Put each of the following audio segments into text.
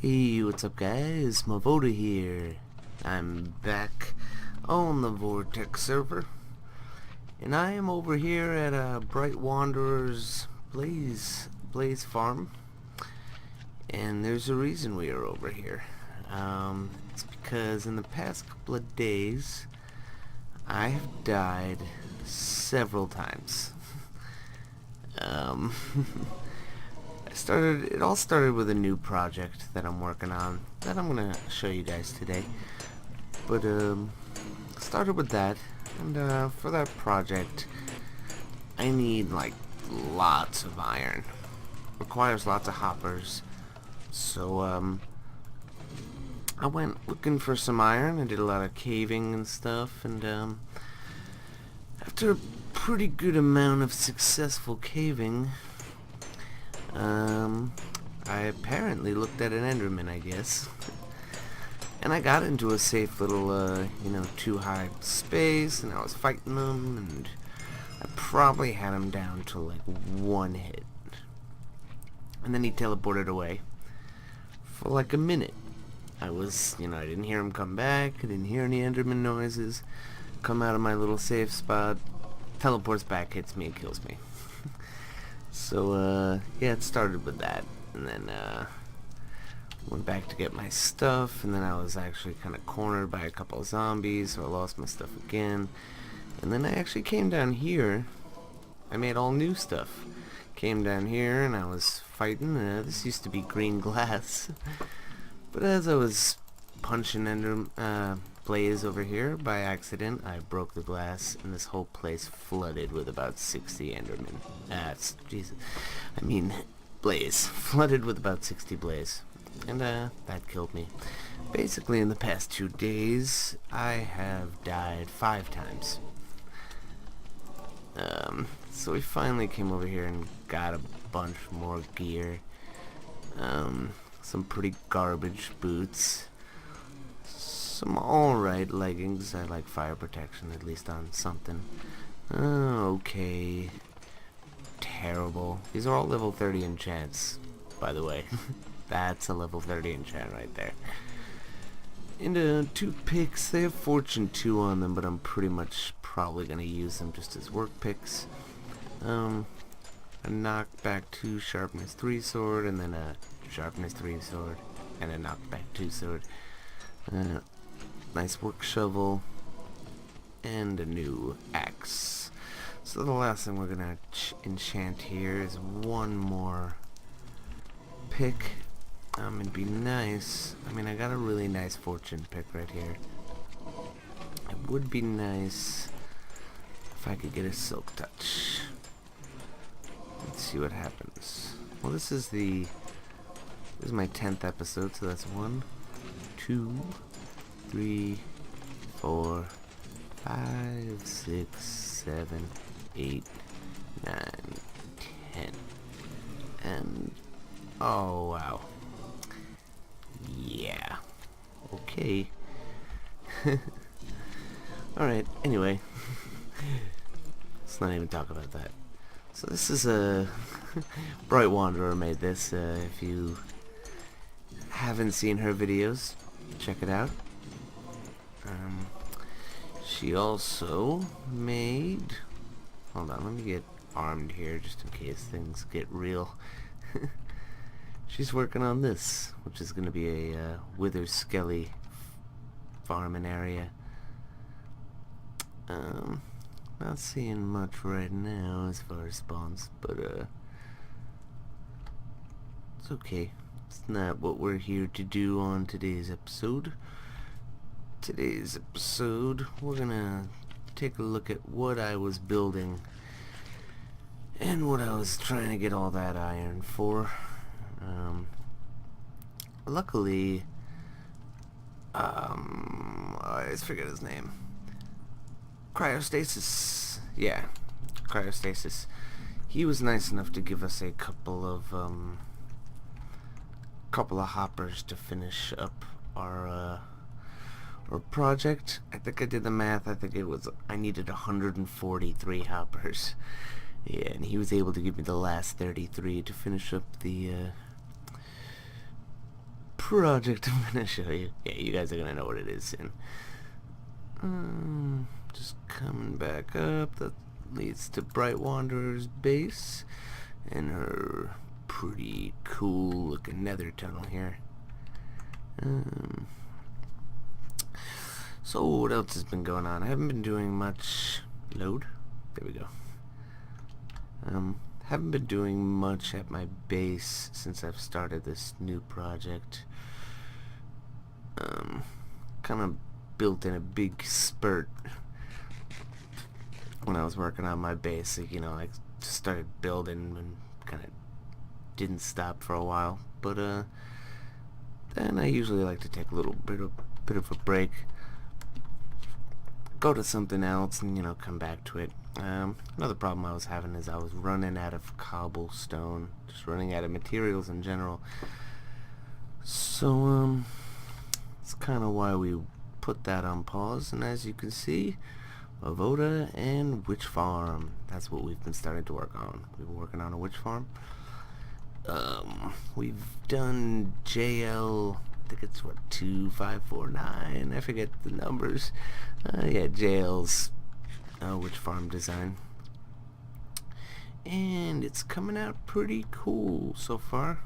Hey, what's up guys? Mevoda here. I'm back on the Vortex server, and I am over here at Bright Wanderer's Blaze Farm, and there's a reason we are over here. It's because in the past couple of days I have died several times. um, It all started with a new project that I'm working on that I'm gonna show you guys today. But started with that, and for that project I need like lots of iron. Requires lots of hoppers. So I went looking for some iron. I did a lot of caving and stuff, and after a pretty good amount of successful caving, I apparently looked at an Enderman, I guess. And I got into a safe little, too high space, and I was fighting them, and I probably had him down to like one hit. And then he teleported away for like a minute. I didn't hear him come back, I didn't hear any Enderman noises. Come out of my little safe spot, teleports back, hits me, and kills me. So, yeah, it started with that, and then, went back to get my stuff, and then I was actually kind of cornered by a couple of zombies, so I lost my stuff again, and then I actually came down here. I made all new stuff. Came down here, and I was fighting. This used to be green glass, but as I was punching Blaze over here by accident, I broke the glass, and this whole place flooded with about 60 Endermen. Blaze. Flooded with about 60 Blaze. And, that killed me. Basically, in the past 2 days, I have died 5 times. So we finally came over here and got a bunch more gear. Some pretty garbage boots. Some alright leggings. I like fire protection, at least on something. Okay. Terrible. These are all level 30 enchants, by the way. That's a level 30 enchant right there. And 2 picks. They have fortune 2 on them, but I'm pretty much probably going to use them just as work picks. A knockback 2 sharpness 3 sword, and then a sharpness 3 sword, and a knockback 2 sword. Nice work shovel, and a new axe. So the last thing we're gonna enchant here is one more pick. It'd be nice. I got a really nice fortune pick right here. It would be nice if I could get a silk touch. Let's see what happens. Well, this is my 10th episode, so that's 1, 2, 3, 4, 5, 6, 7, 8, 9, 10. And oh wow. Yeah. Okay. Alright, anyway. Let's not even talk about that. So this is a Bright Wanderer made this. If you haven't seen her videos, check it out. She also made... Hold on, let me get armed here just in case things get real. She's working on this, which is going to be a Wither Skelly farming area. Not seeing much right now as far as spawns, but it's okay. It's not what we're here to do on today's episode. Today's episode, we're gonna take a look at what I was building and what I was trying to get all that iron for. Luckily, I always forget his name. Yeah, Cryostasis. He was nice enough to give us a couple of hoppers to finish up our project. I think I did the math. I needed 143 hoppers. Yeah, and he was able to give me the last 33 to finish up the project I'm gonna show you. Yeah, you guys are gonna know what it is soon. Just coming back up. That leads to Bright Wanderer's base and her pretty cool looking nether tunnel here. So what else has been going on? I haven't been doing much. Load. There we go. Haven't been doing much at my base since I've started this new project. Kind of built in a big spurt when I was working on my base. Like, you know, I just started building and kind of didn't stop for a while. But then I usually like to take a little bit of a break, go to something else, and, you know, come back to it. Another problem I was having is I was running out of cobblestone, just running out of materials in general. So it's kind of why we put that on pause. And as you can see, Mevoda and witch farm, that's what we've been starting to work on. We've been working on a witch farm. We've done JL, I think it's what, 2549, I forget the numbers. Yeah, JL's witch farm design, and it's coming out pretty cool so far.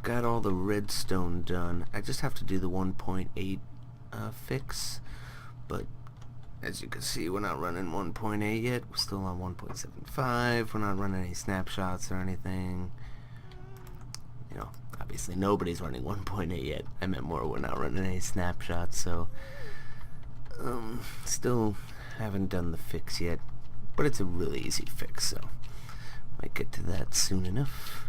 Got all the redstone done. I just have to do the 1.8 fix, but as you can see, we're not running 1.8 yet. We're still on 1.75. We're not running any snapshots or anything. You know, obviously nobody's running 1.8 yet. I meant more, we're not running any snapshots, so still haven't done the fix yet, but it's a really easy fix, so might get to that soon enough.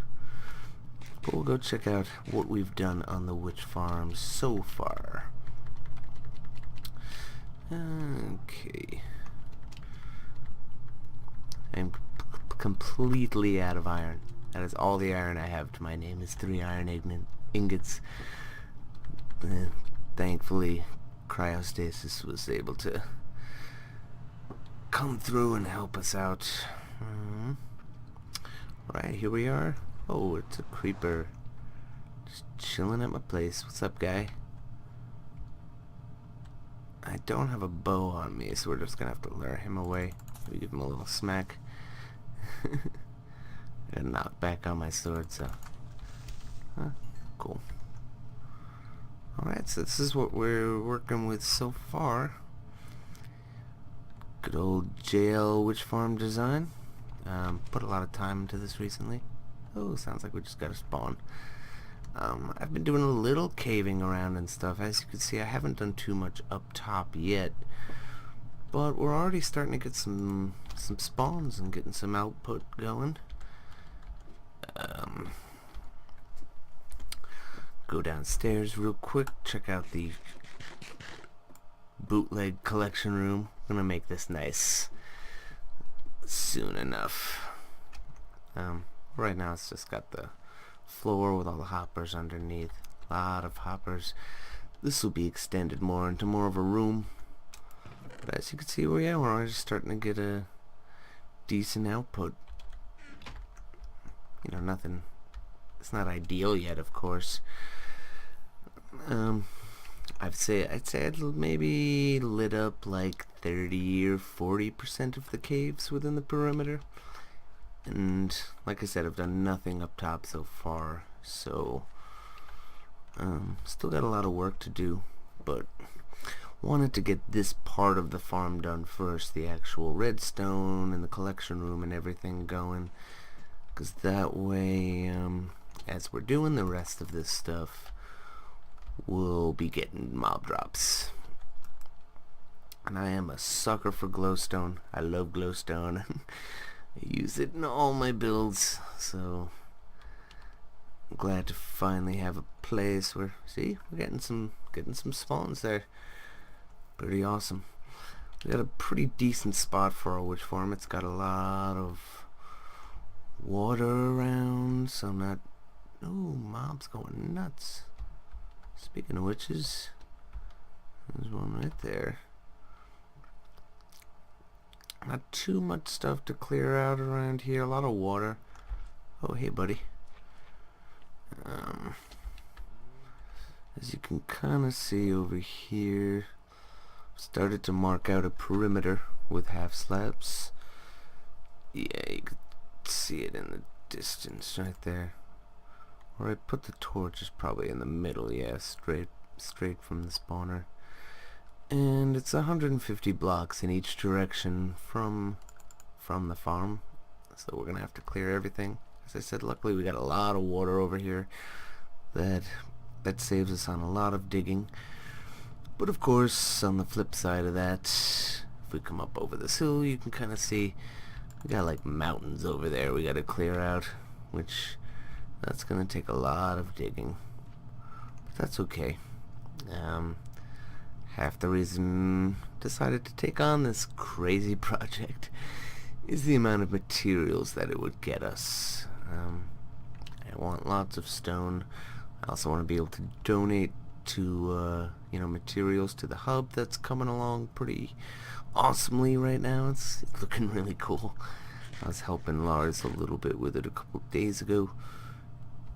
But we'll go check out what we've done on the witch farm so far. Okay. I'm completely out of iron. That is all the iron I have to my name is 3 iron ingots. Thankfully, cryostasis was able to come through and help us out. Right, here we are. Oh, it's a creeper. Just chilling at my place. What's up, guy? I don't have a bow on me, so we're just gonna have to lure him away. Maybe give him a little smack. Got knocked back on my sword, so cool. Alright, so this is what we're working with so far. Good old JL witch farm design. Put a lot of time into this recently. Oh, sounds like we just got a spawn. I've been doing a little caving around and stuff. As you can see, I haven't done too much up top yet, but we're already starting to get some spawns and getting some output going. Go downstairs real quick, check out the bootleg collection room. I'm gonna make this nice soon enough. Right now it's just got the floor with all the hoppers underneath. A lot of hoppers. This will be extended more into more of a room. But as you can see, we're already starting to get a decent output. You know, nothing. It's not ideal yet, of course. I'd say I'd maybe lit up like 30 or 40% of the caves within the perimeter. And like I said, I've done nothing up top so far, so still got a lot of work to do, but wanted to get this part of the farm done first, the actual redstone and the collection room and everything going, because that way, as we're doing the rest of this stuff, we'll be getting mob drops. And I am a sucker for glowstone. I love glowstone. I use it in all my builds, so I'm glad to finally have a place where, see, we're getting some spawns there. Pretty awesome. We got a pretty decent spot for our witch farm. It's got a lot of water around, so I'm not. Oh, mob's going nuts. Speaking of witches, there's one right there. Not too much stuff to clear out around here. A lot of water. Oh, hey, buddy. As you can kind of see over here, started to mark out a perimeter with half slabs. Yeah, you can see it in the distance right there. Or I put the torches probably in the middle, yeah, straight from the spawner. And it's 150 blocks in each direction from the farm. So we're gonna have to clear everything. As I said, luckily we got a lot of water over here that saves us on a lot of digging. But of course, on the flip side of that, if we come up over this hill, you can kind of see we got like mountains over there we got to clear out, which that's gonna take a lot of digging. But that's okay. Half the reason I decided to take on this crazy project is the amount of materials that it would get us. I want lots of stone. I also want to be able to donate to materials to the hub that's coming along pretty awesomely right now. It's looking really cool. I was helping Lars a little bit with it a couple days ago,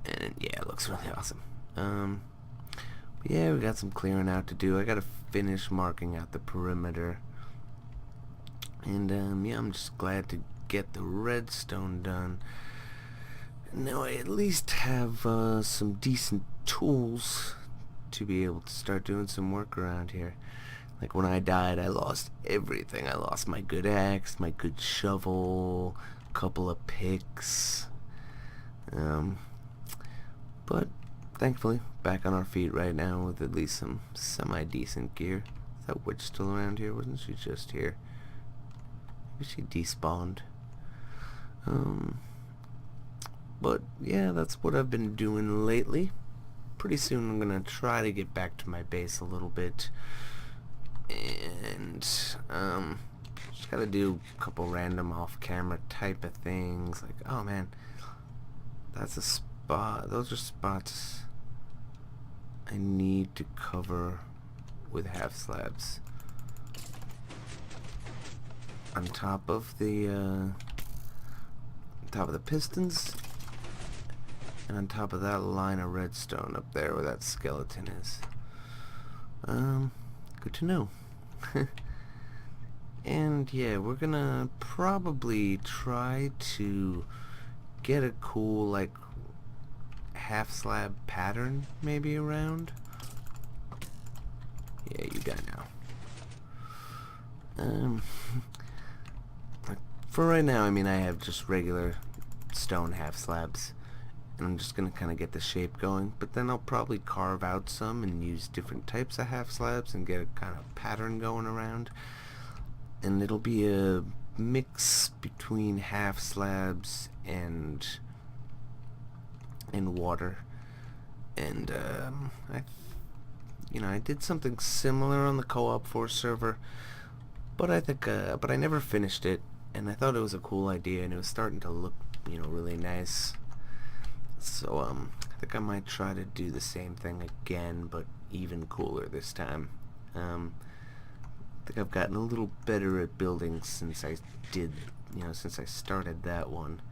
and yeah, it looks really awesome. But yeah, we got some clearing out to do. I gotta finish marking out the perimeter, and yeah, I'm just glad to get the redstone done. Now I at least have some decent tools to be able to start doing some work around here. Like when I died, I lost everything. I lost my good axe, my good shovel, a couple of picks. But thankfully, back on our feet right now with at least some semi-decent gear. Is that witch still around here? Wasn't she just here? Maybe she despawned. But yeah, that's what I've been doing lately. Pretty soon I'm gonna try to get back to my base a little bit, and just gotta do a couple random off-camera type of things. Like, oh man, that's a spot. Those are spots I need to cover with half slabs on top of the pistons, and on top of that line of redstone up there where that skeleton is. Good to know. And yeah, we're gonna probably try to get a cool like half slab pattern maybe around. Yeah, you got now. For right now, I mean, I have just regular stone half slabs, and I'm just gonna kind of get the shape going, but then I'll probably carve out some and use different types of half slabs and get a kind of pattern going around, and it'll be a mix between half slabs and water. And I did something similar on the co-op 4 server, but I think but I never finished it, and I thought it was a cool idea, and it was starting to look really nice. So I think I might try to do the same thing again, but even cooler this time. I think I've gotten a little better at building since I started that one.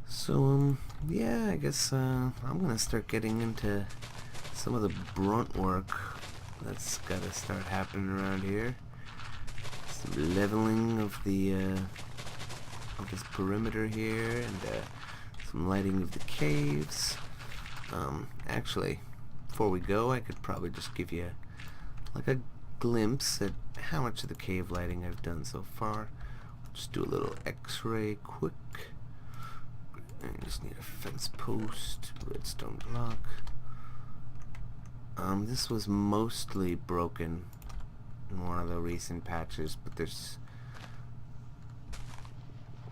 So yeah, I guess I'm gonna start getting into some of the brunt work that's gotta start happening around here. Some leveling of the of this perimeter here, and some lighting of the caves. Actually, before we go, I could probably just give you like a glimpse at how much of the cave lighting I've done so far. Just do a little x-ray quick. I just need a fence post, redstone block. This was mostly broken in one of the recent patches, but there's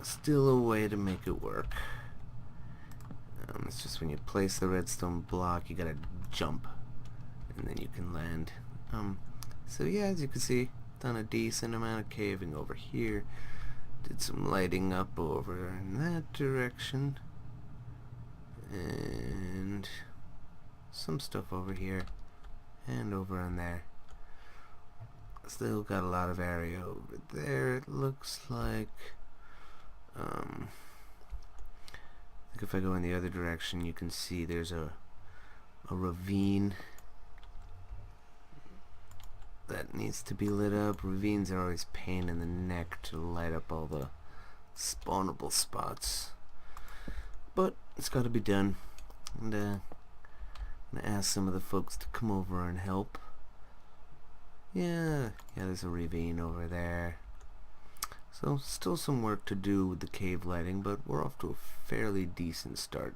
still a way to make it work. It's just when you place the redstone block, you gotta jump, and then you can land. So yeah, as you can see, done a decent amount of caving over here. Did some lighting up over in that direction, and some stuff over here and over on there. Still got a lot of area over there. It looks like I think if I go in the other direction, you can see there's a a ravine that needs to be lit up. Ravines are always pain in the neck to light up all the spawnable spots, but it's got to be done. And I'm gonna ask some of the folks to come over and help. Yeah, there's a ravine over there. So still some work to do with the cave lighting, but we're off to a fairly decent start.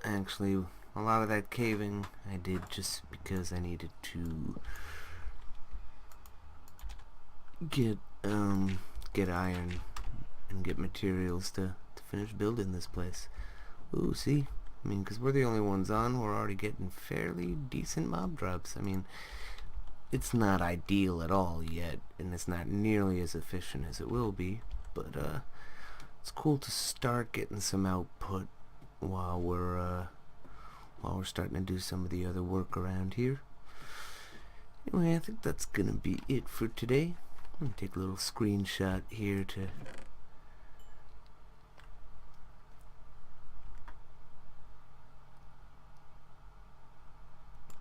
Actually, a lot of that caving I did just because I needed to get iron and get materials to finish building this place. Ooh, see? I mean, because we're the only ones on, we're already getting fairly decent mob drops. I mean, it's not ideal at all yet, and it's not nearly as efficient as it will be, but it's cool to start getting some output while we're starting to do some of the other work around here. Anyway, I think that's gonna be it for today. I'm gonna take a little screenshot here to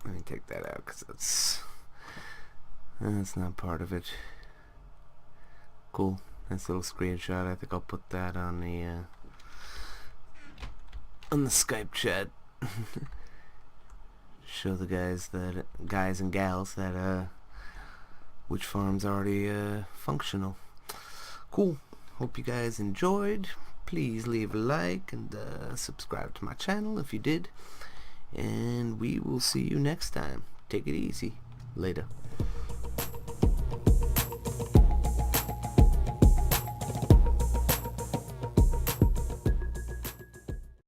let me take that out because that's not part of it. Cool. Nice little screenshot. I think I'll put that on the Skype chat. Show the guys and gals that which farm's already functional. Cool. Hope you guys enjoyed. Please leave a like and subscribe to my channel if you did. And we will see you next time. Take it easy. Later.